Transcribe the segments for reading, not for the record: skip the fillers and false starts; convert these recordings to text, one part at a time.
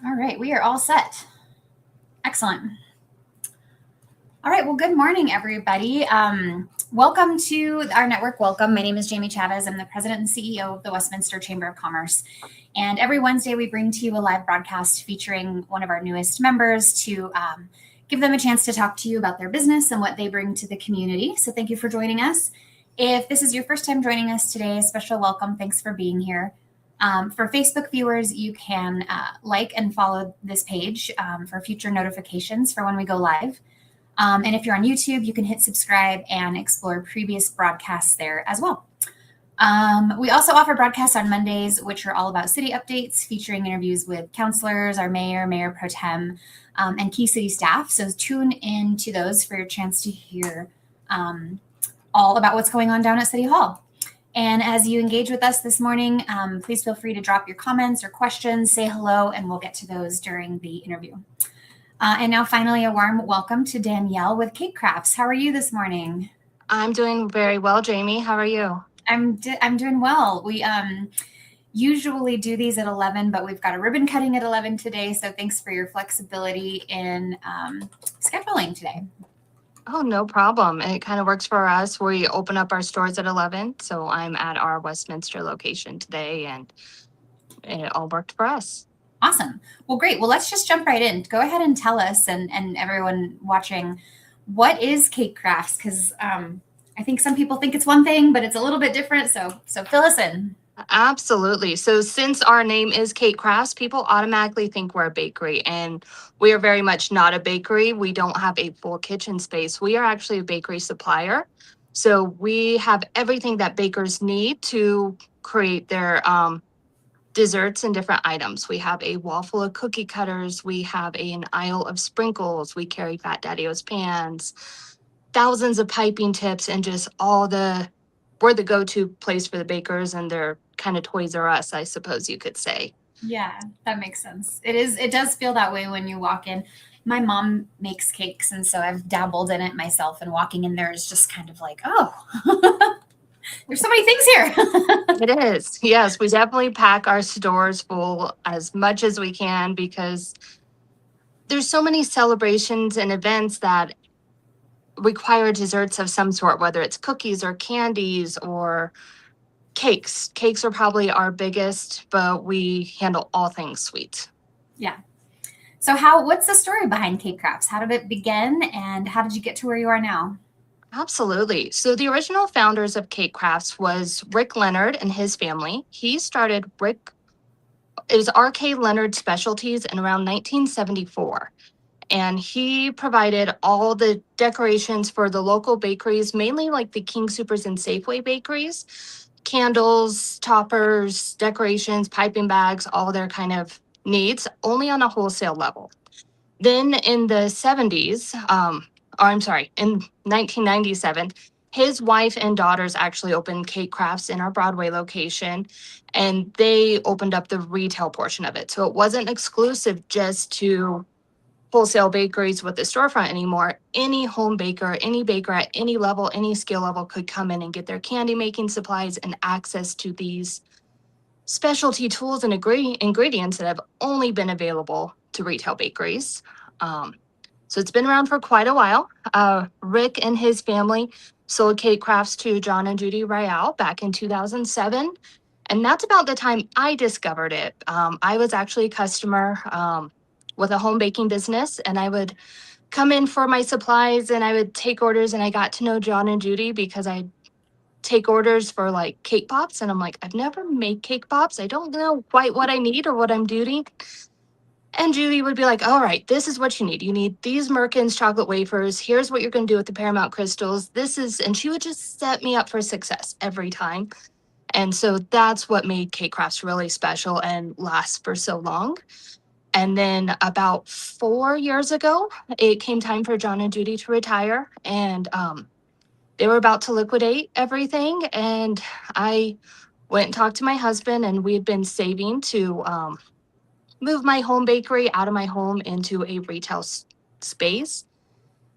All right, we are all set. Excellent. All right, well, good morning, everybody. Welcome to our network. Welcome. My name is Jamie Chavez. I'm the president and CEO of the Westminster Chamber of Commerce. And every Wednesday, we bring to you a live broadcast featuring one of our newest members to give them a chance to talk to you about their business and what they bring to the community. So thank you for joining us. If this is your first time joining us today, a special welcome. Thanks for being here. For Facebook viewers, you can like and follow this page for future notifications for when we go live. And if you're on YouTube, you can hit subscribe and explore previous broadcasts there as well. We also offer broadcasts on Mondays, which are all about city updates, featuring interviews with councilors, our mayor, mayor pro tem, and key city staff. So tune in to those for your chance to hear all about what's going on down at City Hall. And as you engage with us this morning, please feel free to drop your comments or questions, say hello, and we'll get to those during the interview. And now finally, a warm welcome to Danielle with Cake Crafts. How are you this morning? I'm doing very well, Jamie. How are you? I'm doing well. We usually do these at 11, but we've got a ribbon cutting at 11 today. So thanks for your flexibility in scheduling today. Oh, no problem. It kind of works for us. We open up our stores at 11. So I'm at our Westminster location today, and it all worked for us. Awesome. Well, great. Well, let's just jump right in. Go ahead and tell us and everyone watching, what is Cake Crafts? Because I think some people think it's one thing, but it's a little bit different. So fill us in. Absolutely. So since our name is Cake Crafts, people automatically think we're a bakery, and we are very much not a bakery. We don't have a full kitchen space. We are actually a bakery supplier. So we have everything that bakers need to create their desserts and different items. We have a wall full of cookie cutters. We have an aisle of sprinkles. We carry Fat Daddy-O's pans, thousands of piping tips, and just we're the go-to place for the bakers, and they're kind of Toys R Us, I suppose you could say. Yeah, that makes sense. It does feel that way when you walk in. My mom makes cakes, and so I've dabbled in it myself, and walking in there is just kind of like, oh, there's so many things here. It is. Yes, we definitely pack our stores full as much as we can because there's so many celebrations and events that require desserts of some sort, whether it's cookies or candies or cakes. Cakes are probably our biggest, but we handle all things sweet. Yeah. So what's the story behind Cake Crafts? How did it begin, and how did you get to where you are now? Absolutely. So the original founders of Cake Crafts was Rick Leonard and his family. He started it was R.K. Leonard Specialties in around 1974. And he provided all the decorations for the local bakeries, mainly like the King Soopers and Safeway bakeries, candles, toppers, decorations, piping bags, all their kind of needs, only on a wholesale level. Then in the 70s, in 1997, his wife and daughters actually opened Cake Crafts in our Broadway location, and they opened up the retail portion of it. So it wasn't exclusive just to wholesale bakeries with the storefront anymore. Any home baker, any baker at any level, any skill level could come in and get their candy making supplies and access to these specialty tools and ingredients that have only been available to retail bakeries. So it's been around for quite a while. Rick and his family sold Cake Crafts to John and Judy Royale back in 2007. And that's about the time I discovered it. I was actually a customer with a home baking business, and I would come in for my supplies and I would take orders, and I got to know John and Judy because I take orders for like cake pops, and I'm like, I've never made cake pops. I don't know quite what I need or what I'm doing. And Judy would be like, all right, this is what you need. You need these Merkins chocolate wafers. Here's what you're going to do with the Paramount crystals. And she would just set me up for success every time. And so that's what made Cake Crafts really special and last for so long. And then about 4 years ago, it came time for John and Judy to retire, and they were about to liquidate everything. And I went and talked to my husband, and we had been saving to move my home bakery out of my home into a retail space.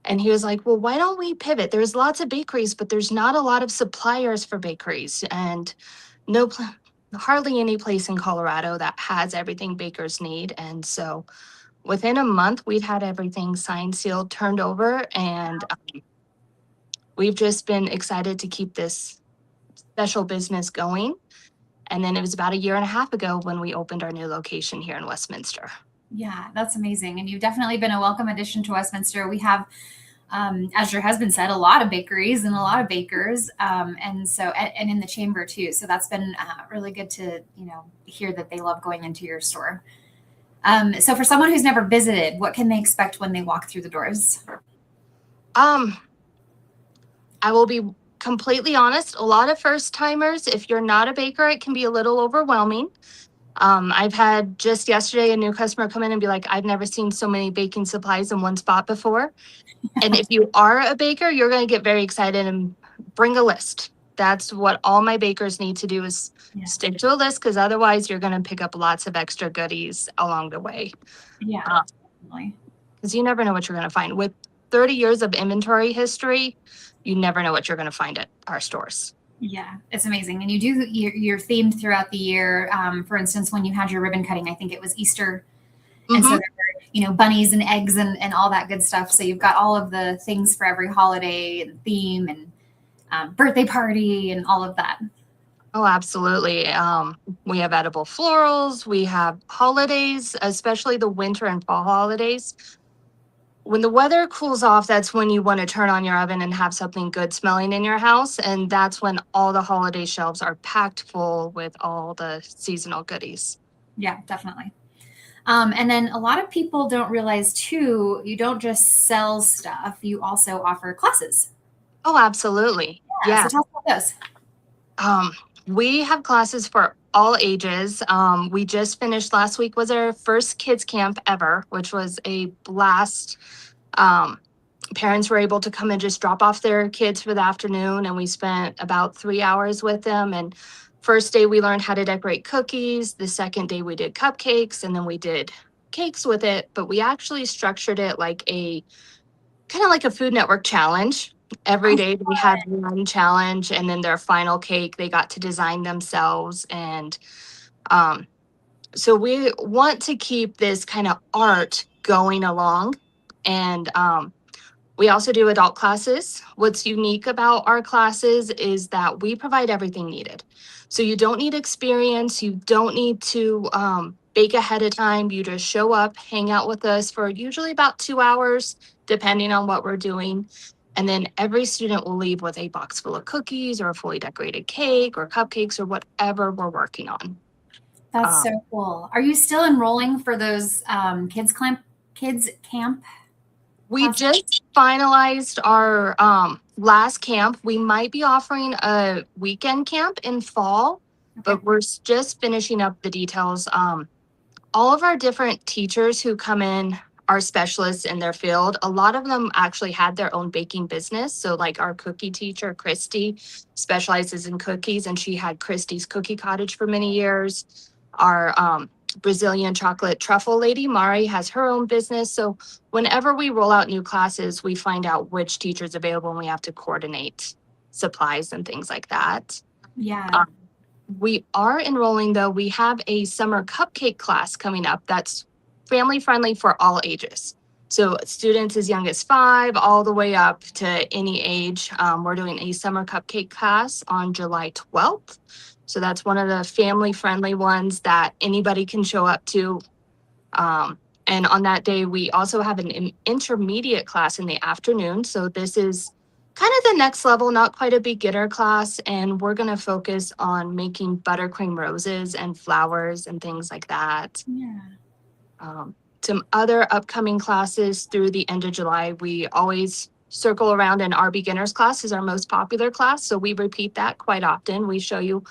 And he was like, well, why don't we pivot? There's lots of bakeries, but there's not a lot of suppliers for bakeries, and hardly any place in Colorado that has everything bakers need. And so within a month, we'd had everything signed, sealed, turned over, and we've just been excited to keep this special business going. And then it was about a year and a half ago when we opened our new location here in Westminster. Yeah, that's amazing. And you've definitely been a welcome addition to Westminster. We have, as your husband said, a lot of bakeries and a lot of bakers, and in the chamber too. So that's been really good to hear that they love going into your store. So for someone who's never visited, what can they expect when they walk through the doors? I will be completely honest. A lot of first timers, if you're not a baker, it can be a little overwhelming. I've had just yesterday a new customer come in and be like, I've never seen so many baking supplies in one spot before. And if you are a baker, you're going to get very excited and bring a list. That's what all my bakers need to do is stick to a list, because otherwise you're going to pick up lots of extra goodies along the way. Yeah, definitely. Because you never know what you're going to find. With 30 years of inventory history, you never know what you're going to find at our stores. Yeah, it's amazing. And you're themed throughout the year. For instance, when you had your ribbon cutting, I think it was Easter. And so there were, bunnies and eggs and all that good stuff. So you've got all of the things for every holiday and theme and birthday party and all of that. Oh, absolutely. We have edible florals. We have holidays, especially the winter and fall holidays. When the weather cools off, that's when you want to turn on your oven and have something good smelling in your house. And that's when all the holiday shelves are packed full with all the seasonal goodies. Yeah, definitely. And then a lot of people don't realize too, you don't just sell stuff, you also offer classes. Oh, absolutely. Yeah. So tell us about those. We have classes for all ages. We just finished last week was our first kids camp ever, which was a blast. Parents were able to come and just drop off their kids for the afternoon, and we spent about 3 hours with them. And first day we learned how to decorate cookies. The second day we did cupcakes, and then we did cakes with it. But we actually structured it like a kind of like a Food Network challenge. Every day we had one challenge, and then their final cake they got to design themselves. And so we want to keep this kind of art going along. And we also do adult classes. What's unique about our classes is that we provide everything needed. So you don't need experience. You don't need to bake ahead of time. You just show up, hang out with us for usually about 2 hours, depending on what we're doing. And then every student will leave with a box full of cookies or a fully decorated cake or cupcakes or whatever we're working on. That's so cool. Are you still enrolling for those kids camp? We just finalized our last camp. We might be offering a weekend camp in fall, but we're just finishing up the details. All of our different teachers who come in are specialists in their field. A lot of them actually had their own baking business. So like our cookie teacher, Christy, specializes in cookies, and she had Christy's Cookie Cottage for many years. Our Brazilian chocolate truffle lady, Mari, has her own business. So whenever we roll out new classes, we find out which teacher's available and we have to coordinate supplies and things like that. Yeah. We are enrolling, though. We have a summer cupcake class coming up that's family friendly for all ages. So students as young as 5 all the way up to any age. We're doing a summer cupcake class on July 12th. So that's one of the family friendly ones that anybody can show up to. And on that day, we also have an intermediate class in the afternoon. So this is kind of the next level, not quite a beginner class. And we're going to focus on making buttercream roses and flowers and things like that. Yeah. Some other upcoming classes through the end of July, we always circle around, and our beginners class is our most popular class. So we repeat that quite often. We show you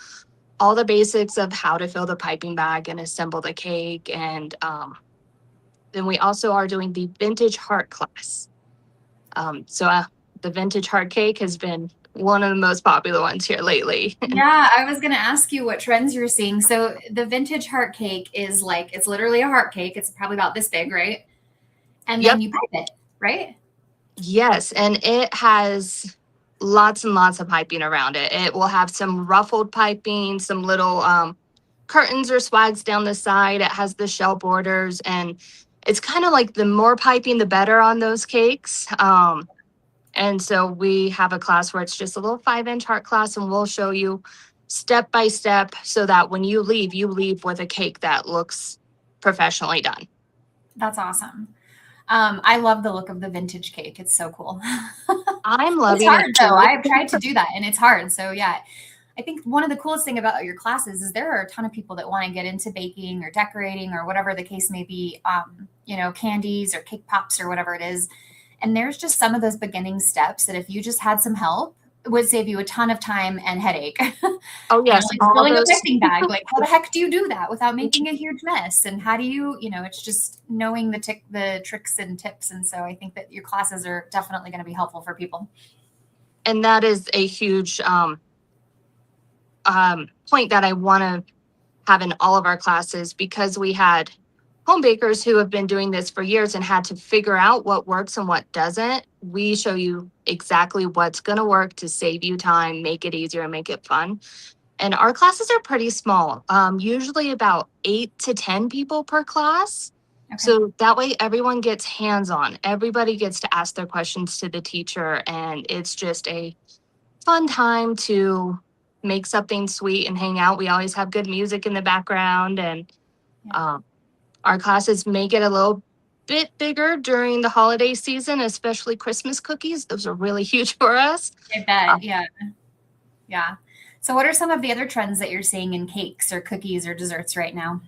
all the basics of how to fill the piping bag and assemble the cake. And then we also are doing the vintage heart class. The vintage heart cake has been one of the most popular ones here lately. Yeah, I was going to ask you what trends you're seeing. So the vintage heart cake is like, it's literally a heart cake. It's probably about this big, right? And then you pipe it, right? Yes, and it has lots and lots of piping around it. It will have some ruffled piping, some little curtains or swags down the side. It has the shell borders, and it's kind of like the more piping, the better on those cakes. And so we have a class where it's just a little 5-inch heart class, and we'll show you step by step so that when you leave with a cake that looks professionally done. That's awesome. I love the look of the vintage cake. It's so cool. I'm loving it's hard, it though. too. I've tried to do that, and it's hard. So yeah, I think one of the coolest thing about your classes is there are a ton of people that want to get into baking or decorating or whatever the case may be, candies or cake pops or whatever it is. And there's just some of those beginning steps that if you just had some help, it would save you a ton of time and headache. Oh yes, like filling a piping bag. Like how the heck do you do that without making a huge mess? And how do you, it's just knowing the tricks and tips. And so I think that your classes are definitely going to be helpful for people. And that is a huge point that I want to have in all of our classes, because we had home bakers who have been doing this for years and had to figure out what works and what doesn't. We show you exactly what's going to work to save you time, make it easier, and make it fun. And our classes are pretty small, usually about 8 to 10 people per class. Okay. So that way everyone gets hands-on. Everybody gets to ask their questions to the teacher, and it's just a fun time to make something sweet and hang out. We always have good music in the background, and our classes may get a little bit bigger during the holiday season, especially Christmas cookies. Those are really huge for us. I bet, yeah. So what are some of the other trends that you're seeing in cakes or cookies or desserts right now?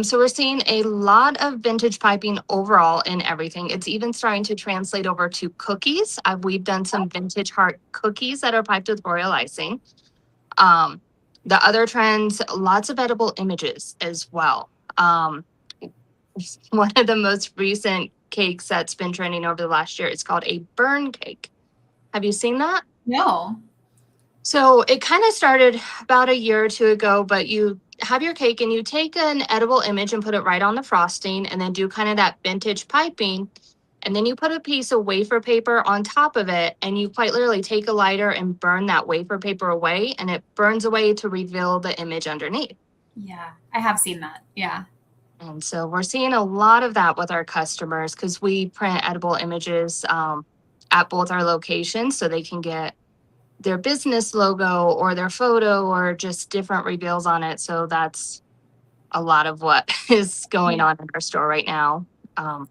So we're seeing a lot of vintage piping overall in everything. It's even starting to translate over to cookies. We've done some vintage heart cookies that are piped with royal icing. The other trends, lots of edible images as well. One of the most recent cakes that's been trending over the last year is called a burn cake. Have you seen that? No. So it kind of started about a year or two ago, but you have your cake and you take an edible image and put it right on the frosting, and then do kind of that vintage piping. And then you put a piece of wafer paper on top of it, and you quite literally take a lighter and burn that wafer paper away, and it burns away to reveal the image underneath. Yeah, I have seen that. Yeah. And so we're seeing a lot of that with our customers, because we print edible images at both our locations so they can get their business logo or their photo or just different reveals on it. So that's a lot of what is going on in our store right now. Awesome.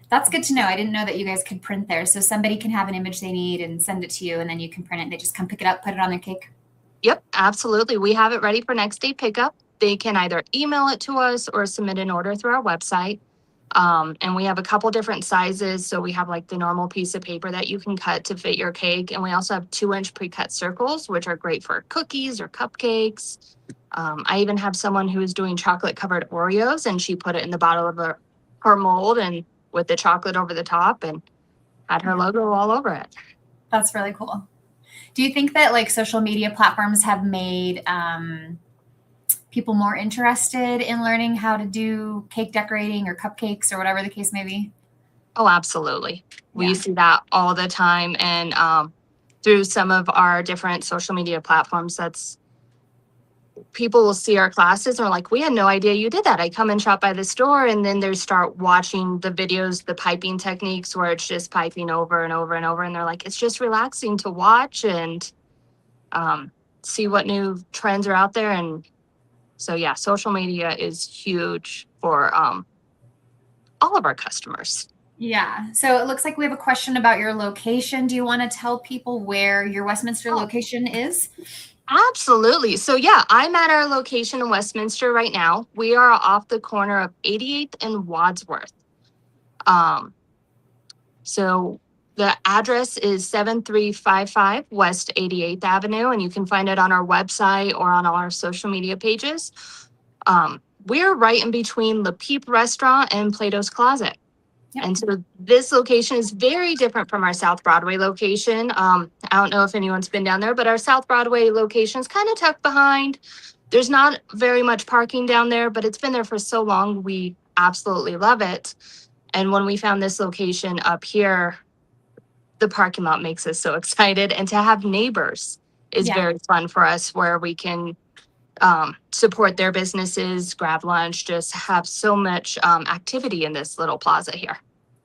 That's good to know. I didn't know that you guys could print there. So somebody can have an image they need and send it to you, and then you can print it. They just come pick it up, put it on their cake. Yep, absolutely. We have it ready for next day pickup. They can either email it to us or submit an order through our website. And we have a couple different sizes. So we have like the normal piece of paper that you can cut to fit your cake. And we also have 2-inch pre-cut circles, which are great for cookies or cupcakes. I even have someone who is doing chocolate covered Oreos, and she put it in the bottom of her mold and with the chocolate over the top and had her logo all over it. That's really cool. Do you think that like social media platforms have made people more interested in learning how to do cake decorating or cupcakes or whatever the case may be? Oh, absolutely. We see that all the time. And through some of our different social media platforms, that's people will see our classes and are like, we had no idea you did that. I come and shop by the store, and then they start watching the videos, the piping techniques where it's just piping over and over and over. And they're like, it's just relaxing to watch and see what new trends are out there. And so, yeah, social media is huge for all of our customers. Yeah. So it looks like we have a question about your location. Do you want to tell people where your Westminster location is? Absolutely. So yeah, I'm at our location in Westminster right now. We are off the corner of 88th and Wadsworth. So the address is 7355 West 88th Avenue, and you can find it on our website or on all our social media pages. We're right in between Le Peep Restaurant and Plato's Closet. Yep. And so this location is very different from our South Broadway location. I don't know if anyone's been down there, but our South Broadway location is kind of tucked behind. There's not very much parking down there, but it's been there for so long. We absolutely love it. And when we found this location up here, the parking lot makes us so excited. And to have neighbors is very fun for us, where we can support their businesses, grab lunch, just have so much activity in this little plaza here.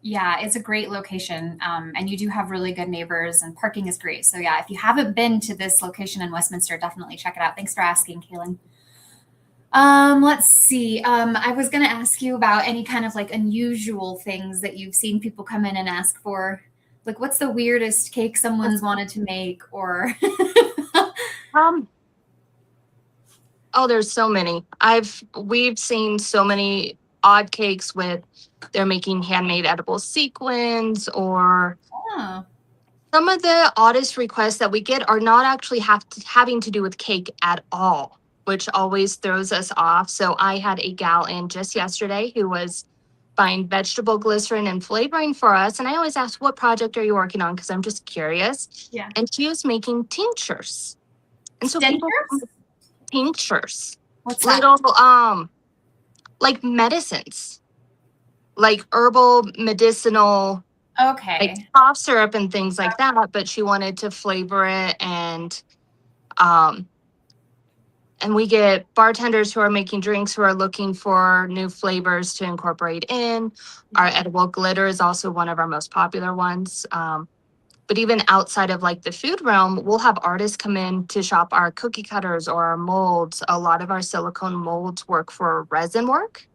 Yeah, it's a great location. And you do have really good neighbors and parking is great. So yeah, if you haven't been to this location in Westminster, definitely check it out. Thanks for asking, Kaylin. Let's see. I was going to ask you about any kind of like unusual things that you've seen people come in and ask for. Like, what's the weirdest cake someone's wanted to make or Oh, there's so many. We've seen so many odd cakes with they're making handmade edible sequins, or oh, some of the oddest requests that we get are not actually having to do with cake at all, which always throws us off. So I had a gal in just yesterday who was buying vegetable glycerin and flavoring for us. And I always ask, what project are you working on? Because I'm just curious. yeah. And she was making tinctures. And so people Dentures? tinctures. What's that? Little like medicines, like herbal medicinal, like Okay. cough syrup and things like that, but she wanted to flavor it. And we get bartenders who are making drinks who are looking for new flavors to incorporate in. Our Yeah. edible glitter is also one of our most popular ones. But even outside of like the food realm, we'll have artists come in to shop our cookie cutters or our molds. A lot of our silicone molds work for resin work.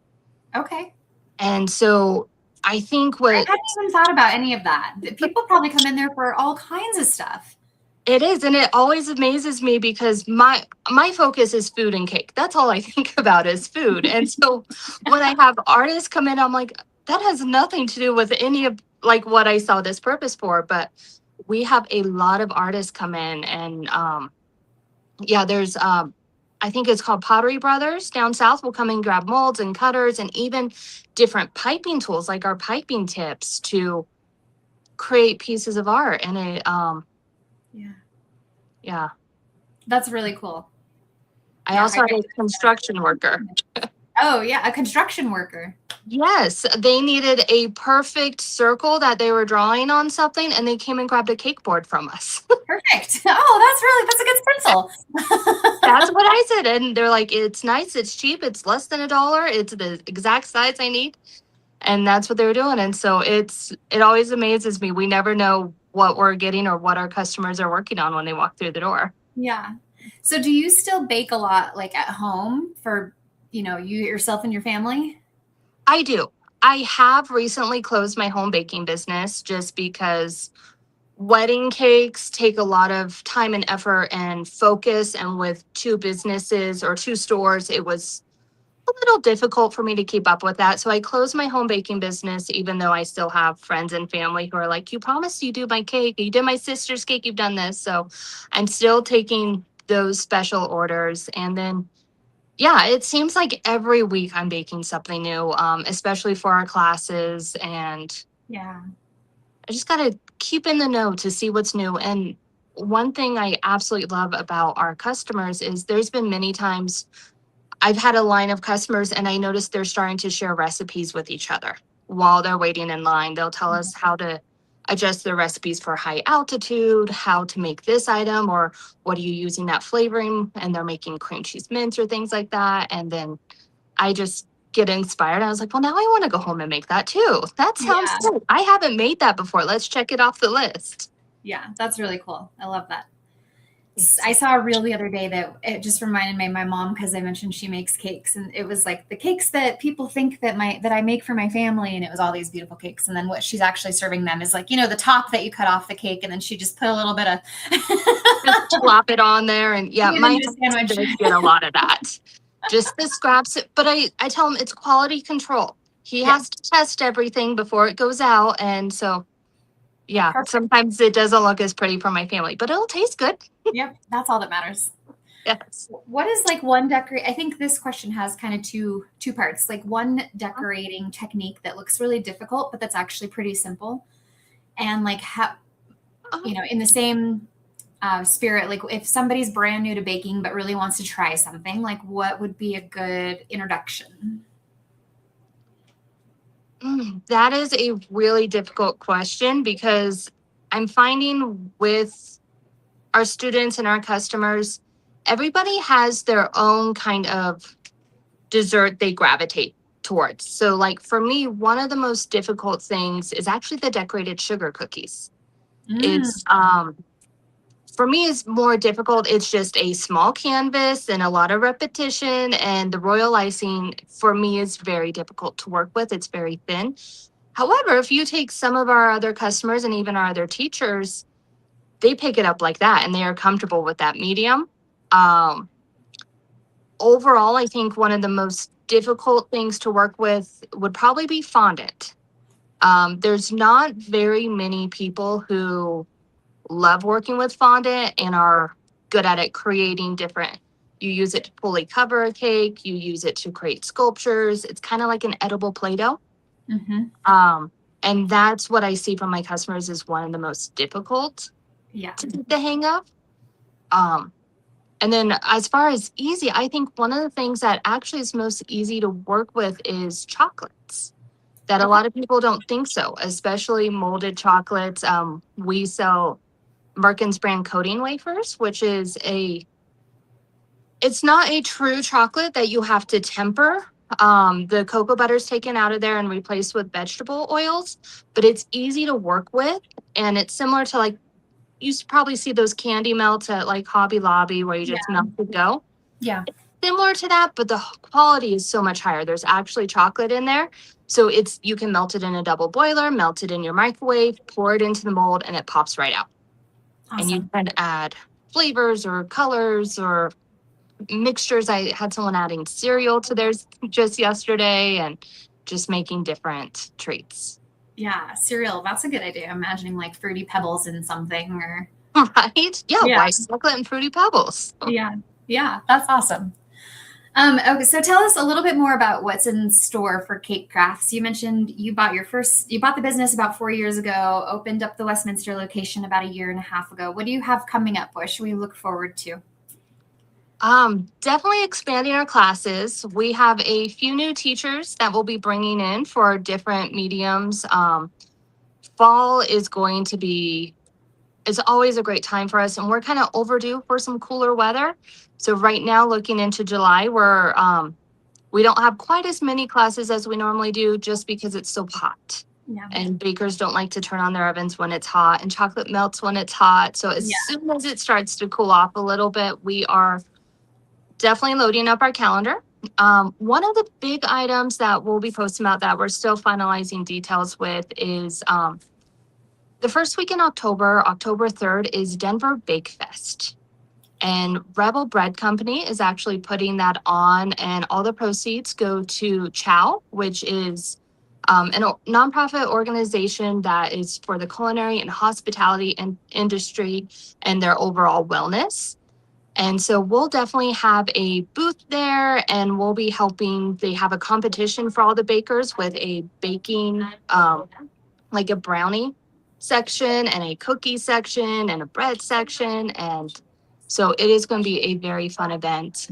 Okay. And so I think I hadn't even thought about any of that. People probably come in there for all kinds of stuff. it is, and it always amazes me because my focus is food and cake. That's all I think about is food. And so when I have artists come in, I'm like, that has nothing to do with any of like what I saw this purpose for. But we have a lot of artists come in, and yeah, there's I think it's called Pottery Brothers down south will come and grab molds and cutters and even different piping tools like our piping tips to create pieces of art. And it yeah. That's really cool. I also had a construction worker. Oh, yeah, a construction worker. Yes, they needed a perfect circle that they were drawing on something, and they came and grabbed a cake board from us. Perfect. Oh, that's a good stencil. That's what I said. And they're like, it's nice, it's cheap, it's less than $1, it's the exact size I need. And that's what they were doing. And so it always amazes me. We never know what we're getting or what our customers are working on when they walk through the door. Yeah. So do you still bake a lot like at home for, you yourself and your family? I do. I have recently closed my home baking business just because wedding cakes take a lot of time and effort and focus. And with two businesses or two stores, it was a little difficult for me to keep up with that. So I closed my home baking business, even though I still have friends and family who are like, you promised you do my cake. You did my sister's cake. You've done this. So I'm still taking those special orders. And then, yeah, it seems like every week I'm baking something new, especially for our classes. And Yeah. I just got to keep in the know to see what's new. And one thing I absolutely love about our customers is there's been many times I've had a line of customers and I noticed they're starting to share recipes with each other while they're waiting in line. They'll tell us how to adjust their recipes for high altitude, how to make this item, or what are you using that flavoring? And they're making cream cheese mints or things like that. And then I just get inspired. I was like, well, now I want to go home and make that too. That sounds Yeah. good. I haven't made that before. Let's check it off the list. Yeah, that's really cool. I love that. I saw a reel the other day that it just reminded me of my mom because I mentioned she makes cakes, and it was like the cakes that people think that I make for my family, and it was all these beautiful cakes. And then what she's actually serving them is like, the top that you cut off the cake, and then she just put a little bit of Just plop it on there, and yeah, Even my just sandwich. husband get a lot of that. Just the scraps, but I tell him it's quality control. He has to test everything before it goes out, and so yeah, Perfect. sometimes it doesn't look as pretty for my family, but it'll taste good. Yep, that's all that matters. Yes. What is like one I think this question has kind of two parts. Like one decorating technique that looks really difficult, but that's actually pretty simple. And like how, in the same spirit, like if somebody's brand new to baking but really wants to try something, like what would be a good introduction? That is a really difficult question because I'm finding with our students and our customers, everybody has their own kind of dessert they gravitate towards. So, like for me, one of the most difficult things is actually the decorated sugar cookies. Mm, It's for me is more difficult. It's just a small canvas and a lot of repetition, and the royal icing for me is very difficult to work with. It's very thin. However, if you take some of our other customers and even our other teachers, they pick it up like that and they are comfortable with that medium. Um, Overall, I think one of the most difficult things to work with would probably be fondant. There's not very many people who love working with fondant and are good at it creating different. You use it to fully cover a cake, you use it to create sculptures. It's kind of like an edible Play-Doh. hmm And that's what I see from my customers is one of the most difficult Yeah. to get the hang of. Um, and then as far as easy, I think one of the things that actually is most easy to work with is chocolates. That a Okay. lot of people don't think so, especially molded chocolates. We sell Merkin's brand coating wafers, which is it's not a true chocolate that you have to temper. The cocoa butter is taken out of there and replaced with vegetable oils, but it's easy to work with. And it's similar to like, probably see those candy melts at like Hobby Lobby where you just Yeah. melt the dough. Yeah. Similar to that, but the quality is so much higher. There's actually chocolate in there. So you can melt it in a double boiler, melt it in your microwave, pour it into the mold, and it pops right out. And you Awesome. can add flavors or colors or mixtures. I had someone adding cereal to theirs just yesterday and just making different treats. Yeah. Cereal. That's a good idea. Imagining like fruity pebbles in something or. Right? Yeah, Yeah. white chocolate and fruity pebbles. Yeah. Yeah. That's awesome. Okay, so tell us a little bit more about what's in store for Cake Crafts. You mentioned you bought the business about 4 years ago, opened up the Westminster location about a year and a half ago. What do you have coming up? What should we look forward to? Definitely expanding our classes. We have a few new teachers that we'll be bringing in for different mediums. Fall is going to be, it's always a great time for us, and we're kind of overdue for some cooler weather. So right now, looking into July, we don't have quite as many classes as we normally do just because it's so hot. Yeah. And bakers don't like to turn on their ovens when it's hot, and chocolate melts when it's hot. So as soon as it starts to cool off a little bit, we are definitely loading up our calendar. One of the big items that we'll be posting about that we're still finalizing details with is the first week in October, October 3rd, is Denver Bake Fest. And Rebel Bread Company is actually putting that on, and all the proceeds go to Chow, which is a nonprofit organization that is for the culinary and hospitality industry and their overall wellness. And so we'll definitely have a booth there, and we'll be helping. They have a competition for all the bakers with a baking, like a brownie section and a cookie section and a bread section. And so it is going to be a very fun event.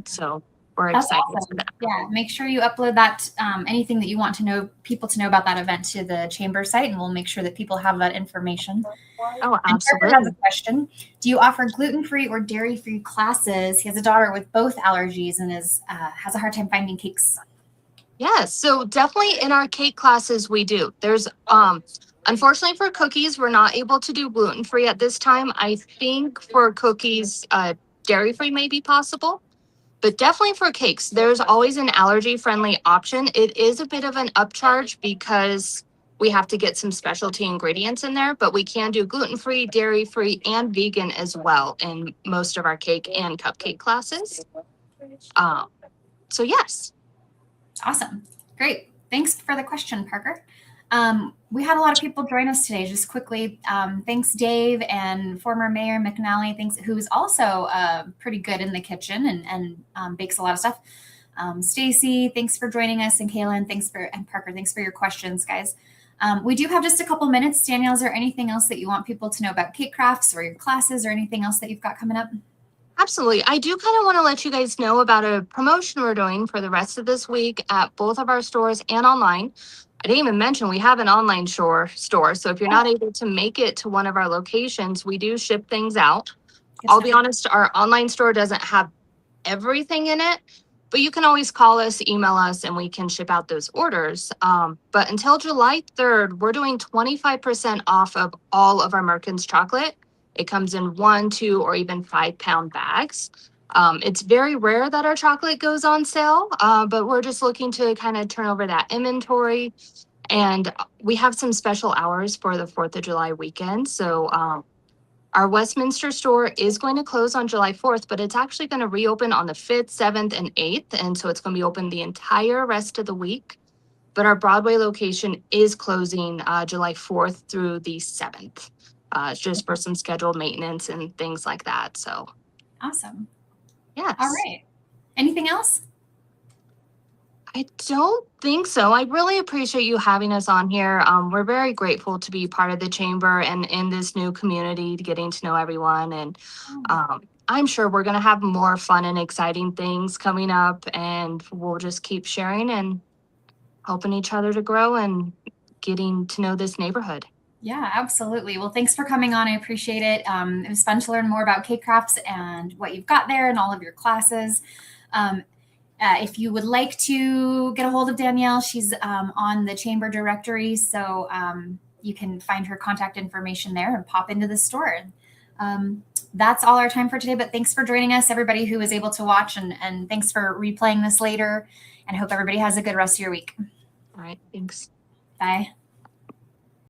So we're That's excited for awesome. that. Yeah, make sure you upload that, anything that you want to know, people to know about that event to the chamber site, and we'll make sure that people have that information. Oh, And Parker has a absolutely. question. Do you offer gluten-free or dairy-free classes? He has a daughter with both allergies and has a hard time finding cakes. Yes. So definitely in our cake classes, we do. There's, unfortunately for cookies, we're not able to do gluten-free at this time. I think for cookies, dairy-free may be possible. But definitely for cakes, there's always an allergy-friendly option. It is a bit of an upcharge because we have to get some specialty ingredients in there, but we can do gluten-free, dairy-free, and vegan as well in most of our cake and cupcake classes. So yes. Awesome. Great. Thanks for the question, Parker. We had a lot of people join us today. Just quickly, thanks Dave and former Mayor McNally, who's also pretty good in the kitchen and bakes a lot of stuff. Stacy, thanks for joining us, and Kaylin, and Parker, thanks for your questions, guys. We do have just a couple minutes. Danielle, is there anything else that you want people to know about Cake Crafts or your classes or anything else that you've got coming up? Absolutely. I do kind of want to let you guys know about a promotion we're doing for the rest of this week at both of our stores and online. I didn't even mention we have an online store. So if you're not able to make it to one of our locations, we do ship things out. I'll be honest, our online store doesn't have everything in it, but you can always call us, email us, and we can ship out those orders. But until July 3rd, we're doing 25% off of all of our Merkins chocolate. It comes in 1, 2, or even 5-pound bags. It's very rare that our chocolate goes on sale, but we're just looking to kind of turn over that inventory. And we have some special hours for the 4th of July weekend. So our Westminster store is going to close on July 4th, but it's actually going to reopen on the 5th, 7th, and 8th. And so it's going to be open the entire rest of the week. But our Broadway location is closing July 4th through the 7th, just for some scheduled maintenance and things like that. So awesome. Yes. All right. Anything else? I don't think so. I really appreciate you having us on here. We're very grateful to be part of the chamber and in this new community, getting to know everyone. And I'm sure we're going to have more fun and exciting things coming up, and we'll just keep sharing and helping each other to grow and getting to know this neighborhood. Yeah, absolutely. Well, thanks for coming on. I appreciate it. It was fun to learn more about Cake Crafts and what you've got there and all of your classes. If you would like to get a hold of Danielle, she's on the chamber directory, so you can find her contact information there and pop into the store. That's all our time for today, but thanks for joining us, everybody who was able to watch, and thanks for replaying this later, and I hope everybody has a good rest of your week. All right, thanks. Bye.